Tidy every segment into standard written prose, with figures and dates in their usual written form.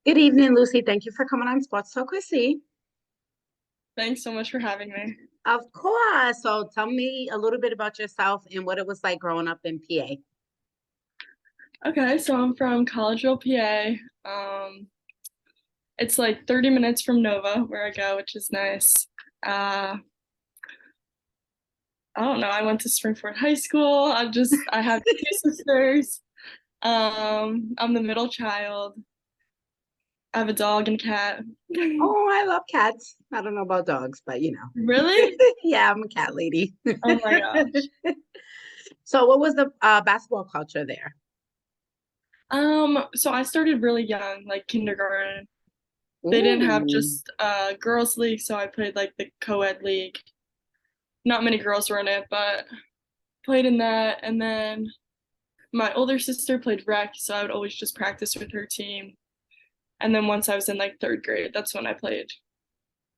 Good evening, Lucy. Thank you for coming on Sports Talk with C. Thanks so much for having me. Of course. So tell me a little bit about yourself and what it was like growing up in PA. Okay, so I'm from Collegeville, PA. It's like 30 minutes from Nova, where I go, which is nice. Uh, I don't know. I went to Springford High School. I have two sisters. I'm the middle child. I have a dog and a cat. Oh, I love cats. I don't know about dogs, but Really? yeah, I'm a cat lady. Oh my gosh. So what was the basketball culture there? So I started really young, like kindergarten. They didn't have Ooh, just girls league, so I played like the co-ed league. Not many girls were in it, but played in that. And then my older sister played rec, so I would always just practice with her team. And then once I was in like third grade, that's when I played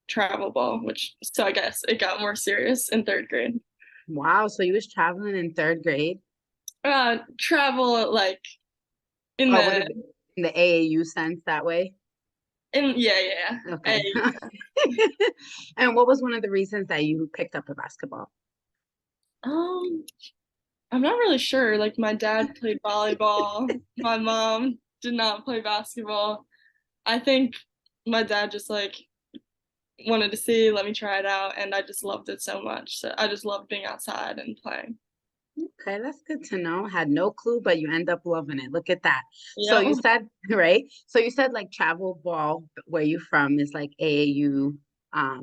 travel ball, which so I guess it got more serious in third grade. wow. So you was traveling in third grade? Travel like in Oh, what the is it? In the AAU sense that way? in yeah, yeah. Okay. A, And what was one of the reasons that you picked up a basketball? um I'm not really sure. Like my dad played volleyball. My mom did not play basketball. I think my dad just like wanted to see, let me try it out, and I just loved it so much. So I just loved being outside and playing. Okay, that's good to know. Had no clue, but you end up loving it. Look at that. So you Yep. said, right? So you said like travel ball, where you from is like AAU.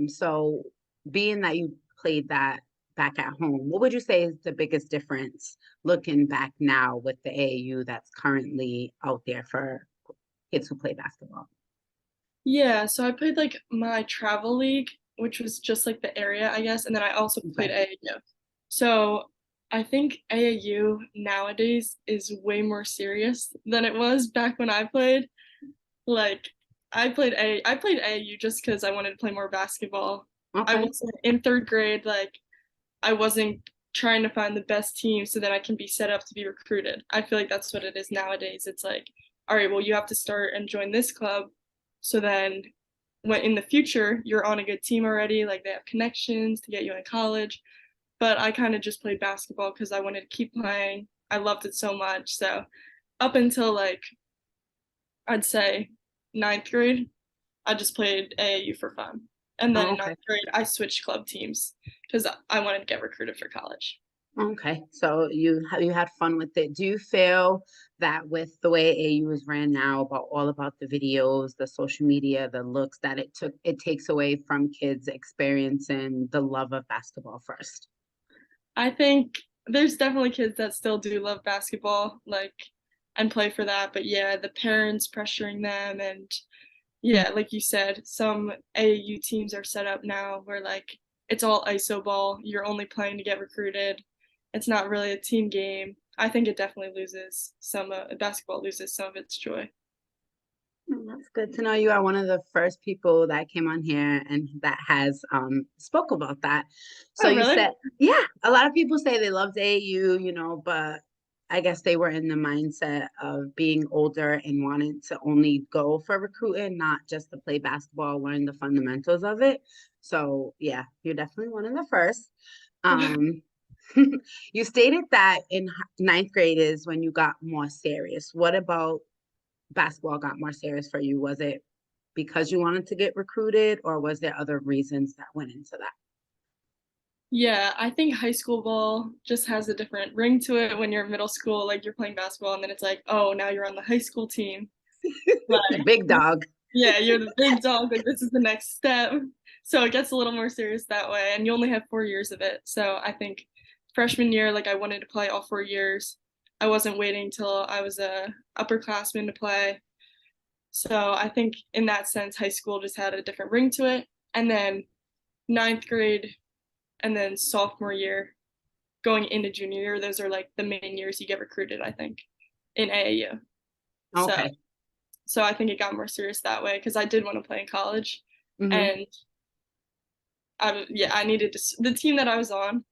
So being that you played that back at home, what would you say is the biggest difference looking back now with the AAU that's currently out there for kids who play basketball? Yeah, so I played like my travel league, which was just like the area, I guess, and then I also played Okay. AAU. So I think AAU nowadays is way more serious than it was back when I played. Like I played AAU just because I wanted to play more basketball. I Okay. wasn't in third grade, like I wasn't trying to find the best team so that I can be set up to be recruited. I feel like that's what it is nowadays. It's like, all right, well, you have to start and join this club. So then when in the future you're on a good team already, like they have connections to get you in college. But I kind of just played basketball because I wanted to keep playing. I loved it so much. So up until like I'd say ninth grade, I just played AAU for fun. And then Oh, in okay. ninth grade, I switched club teams because I wanted to get recruited for college. Okay, so you had fun with it. Do you feel that with the way AU is ran now, about all about the videos, the social media, the looks, that it takes away from kids experiencing the love of basketball first? I think there's definitely kids that still do love basketball, like, and play for that. But yeah, the parents pressuring them, and yeah, like you said, some AAU teams are set up now where like it's all ISO ball. You're only playing to get recruited. It's not really a team game. I think it definitely loses some, basketball loses some of its joy. That's good to know. You are one of the first people that came on here and that has spoke about that. So Oh, you really? said, yeah, a lot of people say they loved AAU, but I guess they were in the mindset of being older and wanting to only go for recruiting, not just to play basketball, learn the fundamentals of it. So yeah, you're definitely one of the first. Um, you stated that in ninth grade is when you got more serious. What about basketball got more serious for you? Was it because you wanted to get recruited, or was there other reasons that went into that? Yeah, I think high school ball just has a different ring to it when you're in middle school, like you're playing basketball and then it's like, oh, now you're on the high school team. Like, Big dog. yeah, you're the big dog, like this is the next step. So it gets a little more serious that way, and you only have 4 years of it. So I think freshman year, like I wanted to play all 4 years. I wasn't waiting till I was a upperclassman to play. So I think in that sense, high school just had a different ring to it. And then ninth grade and then sophomore year going into junior year, those are like the main years you get recruited, I think, in AAU. So Okay. so I think it got more serious that way because I did want to play in college. Hmm. And I needed to, the team that I was on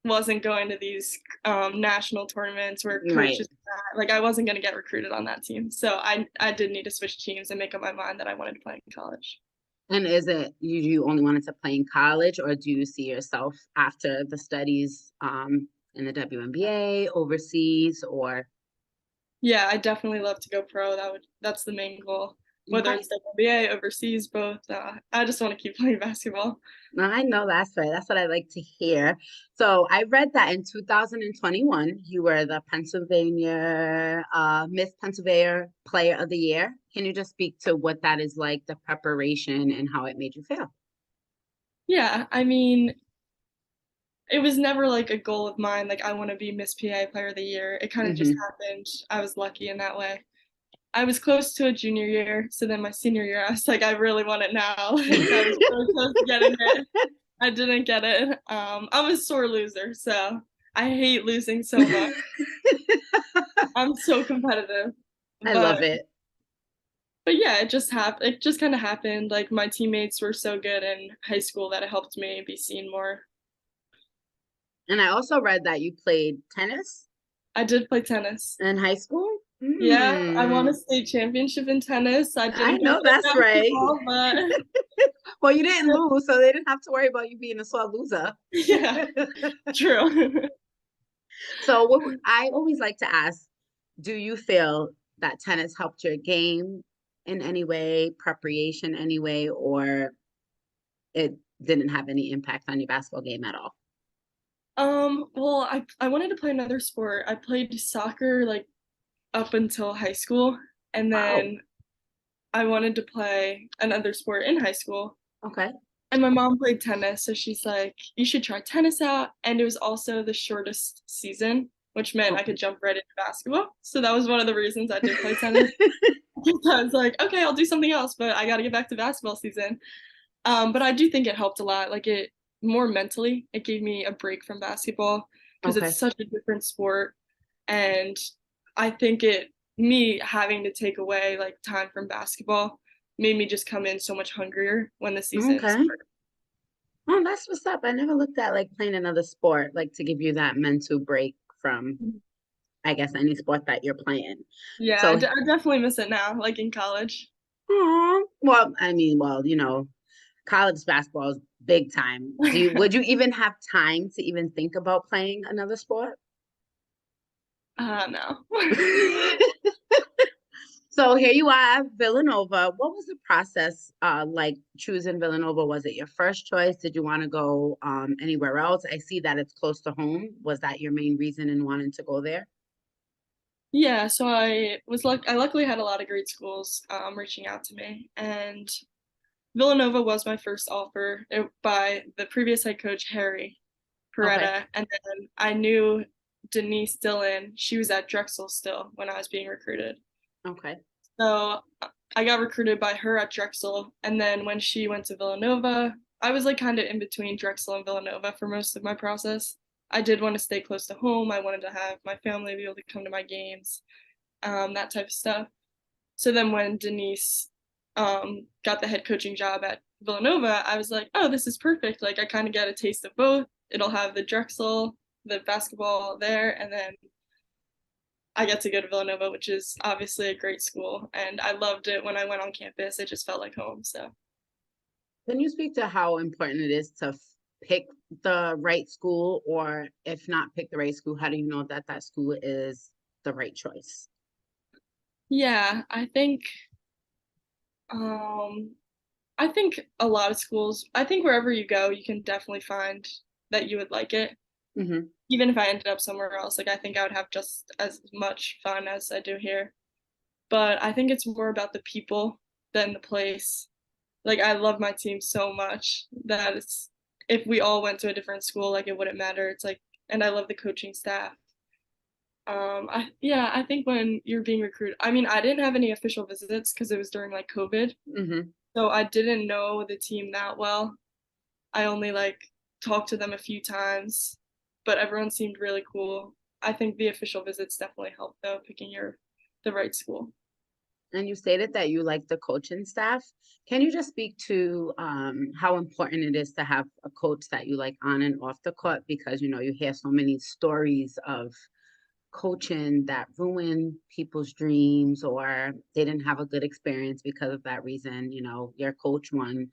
wasn't going to these national tournaments where Right. coaches like I wasn't going to get recruited on that team. So I did need to switch teams and make up my mind that I wanted to play in college. And is it you only wanted to play in college, or do you see yourself after the studies in the WNBA, overseas, or Yeah, I definitely love to go pro. That's the main goal. Whether okay? it's WNBA, overseas, both. I just want to keep playing basketball. No, I know that's right. That's what I like to hear. So I read that in 2021, you were the Pennsylvania Miss Pennsylvania Player of the Year. Can you just speak to what that is like, the preparation, and how it made you feel? Yeah, I mean, it was never like a goal of mine, like I want to be Miss PA Player of the Year. It kind of just Hmm. happened. I was lucky in that way. I was close to a junior year, so then my senior year, I was like, I really want it now. Like I was really close to getting it. I didn't get it. I'm a sore loser, so I hate losing so much. I'm so competitive, I love but it. yeah, it just happened. It just kind of happened. Like my teammates were so good in high school that it helped me be seen more. And I also read that you played tennis I did play tennis. in high school. Yeah, I won a Mm, state championship in tennis. I I didn't do know it that's in right. basketball, but Well, you didn't lose, so they didn't have to worry about you being a sore loser. yeah, true. So I always like to ask, do you feel that tennis helped your game in any way, preparation anyway, or it didn't have any impact on your basketball game at all? Well, I wanted to play another sport. I played soccer like up until high school, and Wow. then I wanted to play another sport in high school. Okay. And my mom played tennis, so she's like, "You should try tennis out." And it was also the shortest season, which meant I Okay. could jump right into basketball. So that was one of the reasons I did play tennis. I was like, "Okay, I'll do something else, but I got to get back to basketball season." But I do think it helped a lot. Like it more mentally, it gave me a break from basketball because it's Okay. such a different sport. And I think me having to take away like time from basketball made me just come in so much hungrier when the season Okay. started. Oh, that's what's up. I never looked at like playing another sport, like to give you that mental break from, I guess, any sport that you're playing. Yeah, So, I definitely miss it now, like in college. well, I mean, well, college basketball is big time. Would you even have time to even think about playing another sport? No. So here you are, Villanova. What was the process like choosing Villanova? Was it your first choice? Did you want to go anywhere else? I see that it's close to home. Was that your main reason in wanting to go there? Yeah, so I luckily had a lot of great schools reaching out to me, and Villanova was my first offer by the previous head coach Harry Okay. Peretta, and then I knew Denise Dillon. She was at Drexel still when I was being recruited. Okay. So I got recruited by her at Drexel, and then when she went to Villanova, I was like kind of in between Drexel and Villanova for most of my process. I did want to stay close to home. I wanted to have my family be able to come to my games, that type of stuff. So then when Denise got the head coaching job at Villanova, I was like, oh, this is perfect. Like I kind of get a taste of both. It'll have the Drexel, the basketball there, and then I get to go to Villanova, which is obviously a great school. And I loved it when I went on campus. It just felt like home. So Can you speak to how important it is to pick the right school, or if not pick the right school, how do you know that that school is the right choice? yeah, um I think a lot of schools, I think wherever you go, you can definitely find that you would like it. Hmm. Even if I ended up somewhere else, like I think I would have just as much fun as I do here. But I think it's more about the people than the place. Like I love my team so much that it's if we all went to a different school, like it wouldn't matter. It's like and I love the coaching staff. I think when you're being recruited, I mean, I didn't have any official visits because it was during like COVID, Hmm. so I didn't know the team that well. I only like talked to them a few times, but everyone seemed really cool. I think the official visits definitely help though, picking the right school. And you stated that you like the coaching staff. Can you just speak to how important it is to have a coach that you like on and off the court? Because you know you hear so many stories of coaching that ruin people's dreams or they didn't have a good experience because of that reason. You know, your coach won,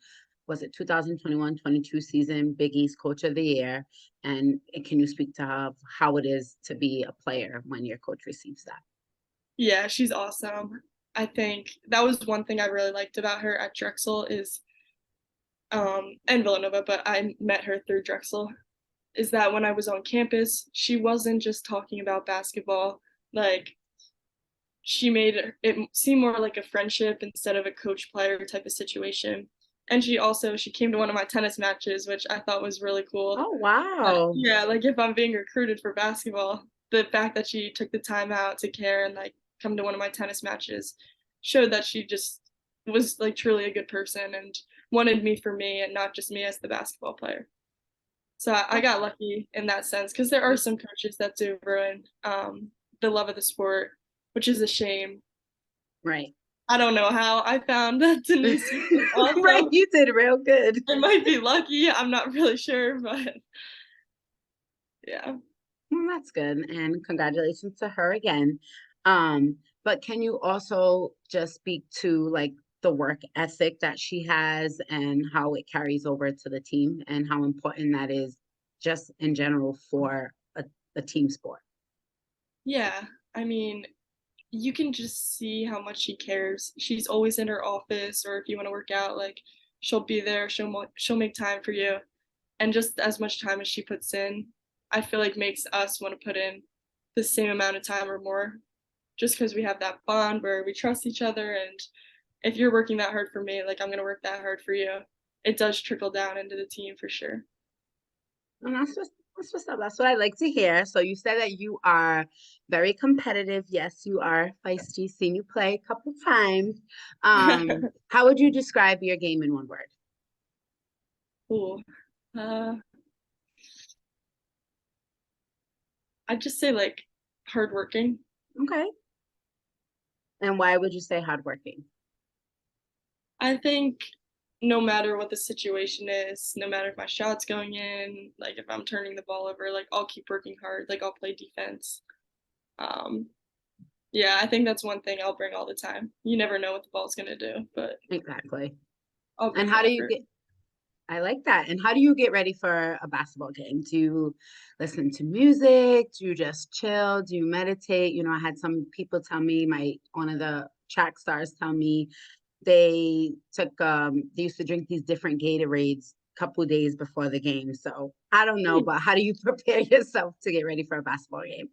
was it 2021-22 season Big East Coach of the Year? And can you speak to how it is to be a player when your coach receives that? Yeah, she's awesome. I think that was one thing I really liked about her at Drexel is and Villanova, but I met her through Drexel, is that when I was on campus, she wasn't just talking about basketball. Like she made it seem more like a friendship instead of a coach player type of situation. And she came to one of my tennis matches, which I thought was really cool. Oh, wow. Yeah, like if I'm being recruited for basketball, the fact that she took the time out to care and like come to one of my tennis matches showed that she just was like truly a good person and wanted me for me and not just me as the basketball player. So I got lucky in that sense because there are some coaches that do ruin the love of the sport, which is a shame. Right. I don't know how I found that Denise was Right, awesome. you did real good. I might be lucky. I'm not really sure, but yeah. Well, that's good. And congratulations to her again. But can you also just speak to like the work ethic that she has and how it carries over to the team and how important that is just in general for a team sport? Yeah. I mean, you can just see how much she cares. She's always in her office, or if you want to work out, like she'll be there. She'll make time for you, and just as much time as she puts in, I feel like makes us want to put in the same amount of time or more, just because we have that bond where we trust each other. And if you're working that hard for me, like I'm gonna work that hard for you. It does trickle down into the team for sure. And that's what's up. That's what I like to hear. So you said that you are very competitive. Yes, you are feisty. Seen you play a couple times. How would you describe your game in one word? Cool. Uh, I'd just say like hardworking. Okay. And why would you say hardworking? I think no matter what the situation is, no matter if my shot's going in, like if I'm turning the ball over, like I'll keep working hard, like I'll play defense. Um, yeah, I think that's one thing I'll bring all the time. You never know what the ball's gonna do, but Exactly. I'll And bring how the do you effort. get, I like that. And how do you get ready for a basketball game? Do you listen to music? Do you just chill? Do you meditate? You know, I had some people tell me, one of the track stars tell me they used to drink these different Gatorades a couple days before the game. So I don't know, but how do you prepare yourself to get ready for a basketball game?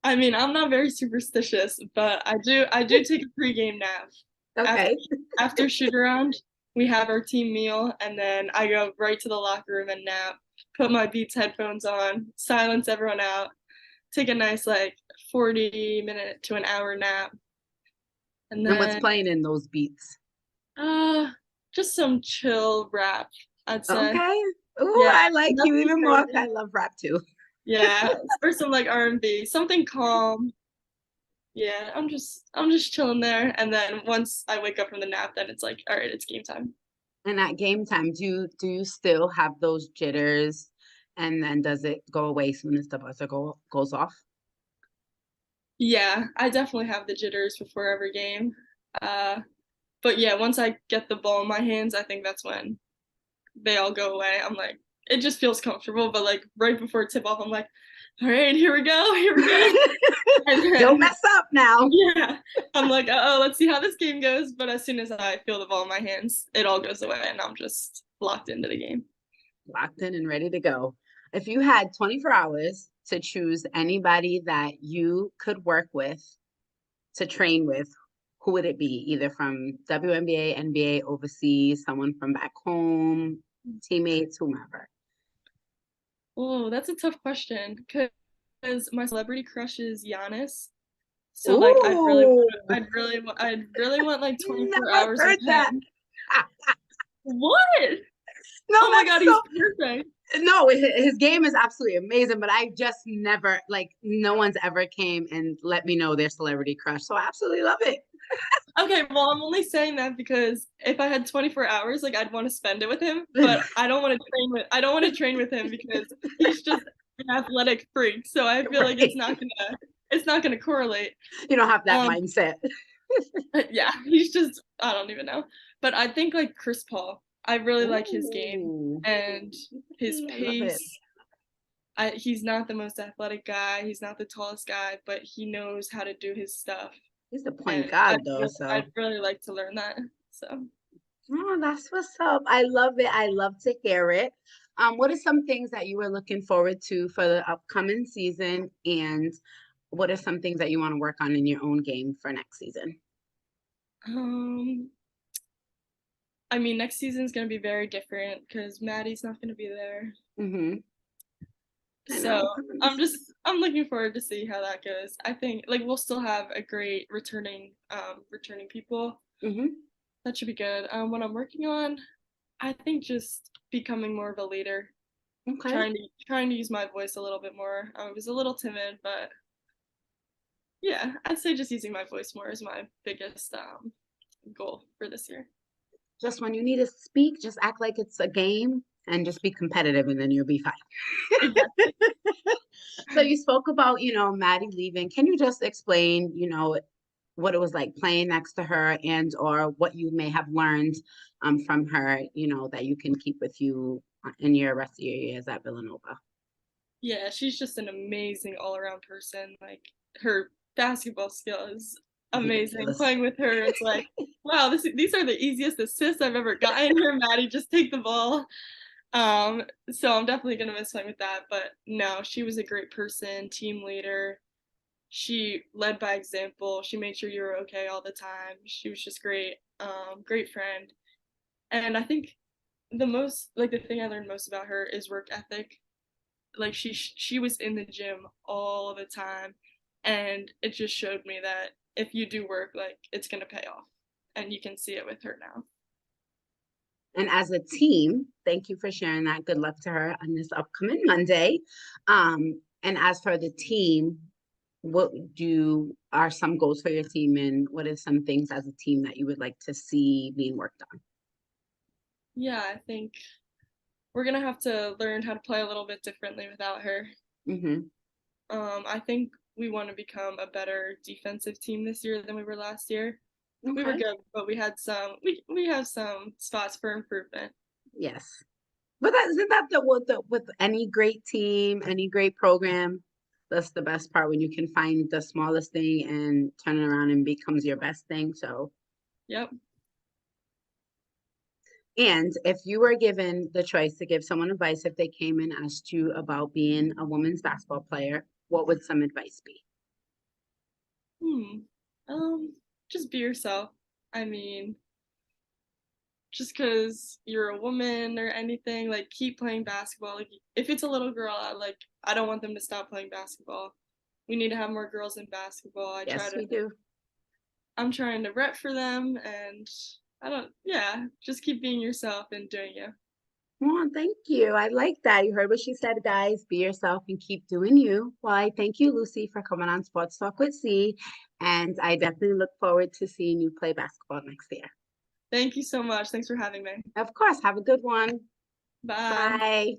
I mean, I'm not very superstitious, but I do take a pregame nap. After Okay. after shoot around, we have our team meal and then I go right to the locker room and nap, put my Beats headphones on, silence everyone out, take a nice like 40-minute to an hour nap, and And what's then playing in those beats? uh just some chill rap, I'd say. Okay. Ooh, Yeah, I like you nothing even more. I crazy. love rap too. Yeah, or some like R&B, something calm. Yeah, I'm just chilling there, and then once I wake up from the nap, then it's like, all right, it's game time. And at game time, do you still have those jitters? And then does it go away as soon as the buzzer goes off? Yeah, I definitely have the jitters before every game. Uh, but yeah, once I get the ball in my hands, I think that's when they all go away. I'm like, it just feels comfortable, but like right before tip off, I'm like, all right, here we go, here we go. And Don't then mess up now. yeah, I'm like, oh, let's see how this game goes. But as soon as I feel the ball in my hands, it all goes away, and I'm just locked into the game. Locked in and ready to go. If you had 24 hours to choose anybody that you could work with, to train with, who would it be? Either from WNBA, NBA, overseas, someone from back home, teammates, whomever. Oh, that's a tough question because my celebrity crush is Giannis. So like Ooh, I'd really want like 24 never hours with heard that. him. What? No, Oh my that's God, so he's perfect. no, his game is absolutely amazing, but I just never like no one's ever came and let me know their celebrity crush. So I absolutely love it. Okay, Okay, well, I'm only saying that because if I had 24 hours, like I'd want to spend it with him, but I don't want to train with him because he's just an athletic freak. So I feel like Right. it's not gonna correlate. You don't have that Um, mindset. yeah, he's just I don't even know. But I think like Chris Paul, I really like his game Ooh, and his I love it. pace. He's not the most athletic guy, he's not the tallest guy, but he knows how to do his stuff. He's the point And guard though, so. I'd really like to learn that. So, Oh, that's what's up. I love it. I love to hear it. What are some things that you were looking forward to for the upcoming season, and what are some things that you want to work on in your own game for next season? um, I mean, next season's gonna be very different because Maddie's not gonna be there. Mm-hmm. I So know. I'm looking forward to see how that goes. I think like we'll still have a great returning people. Mm-hmm. That should be good. What I'm working on, I think just becoming more of a leader, Okay. trying to use my voice a little bit more. I was a little timid, but yeah, I'd say just using my voice more is my biggest goal for this year. Just when you need to speak, just act like it's a game and just be competitive, and then you'll be fine. Exactly. So you spoke about, Maddie leaving. Can you just explain, what it was like playing next to her, and or what you may have learned from her, that you can keep with you in your rest of your years at Villanova? Yeah, she's just an amazing all-around person. Like her basketball skill is amazing. Ridiculous. Playing with her, it's like, wow, these are the easiest assists I've ever gotten here, Maddie. Just take the ball. So I'm definitely gonna miss playing with that. But no, she was a great person, team leader. She led by example. She made sure you were okay all the time. She was just great, great friend. And I think the thing I learned most about her is work ethic. Like she was in the gym all the time, and it just showed me that if you do work, like it's gonna pay off, and you can see it with her now. And as a team, thank you for sharing that. Good luck to her on this upcoming Monday. And as for the team, what are some goals for your team, and what are some things as a team that you would like to see being worked on? Yeah, I think we're gonna have to learn how to play a little bit differently without her. Mm-hmm. I think we want to become a better defensive team this year than we were last year. We were Okay. good, but we have some spots for improvement. Yes. But isn't that with any great team, any great program, that's the best part when you can find the smallest thing and turn it around and becomes your best thing. So, Yep. and if you were given the choice to give someone advice if they came and asked you about being a women's basketball player, what would some advice be? Hmm. Just be yourself. I mean, just because you're a woman or anything, like keep playing basketball. Like if it's a little girl, I don't want them to stop playing basketball. We need to have more girls in basketball. Yes, we do. I'm trying to rep for them and yeah, just keep being yourself and doing you. Well, thank you. I like that. You heard what she said, guys. Be yourself and keep doing you. Well, I thank you, Lucy, for coming on Sports Talk with C. And I definitely look forward to seeing you play basketball next year. Thank you so much. Thanks for having me. Of course. Have a good one. Bye. Bye.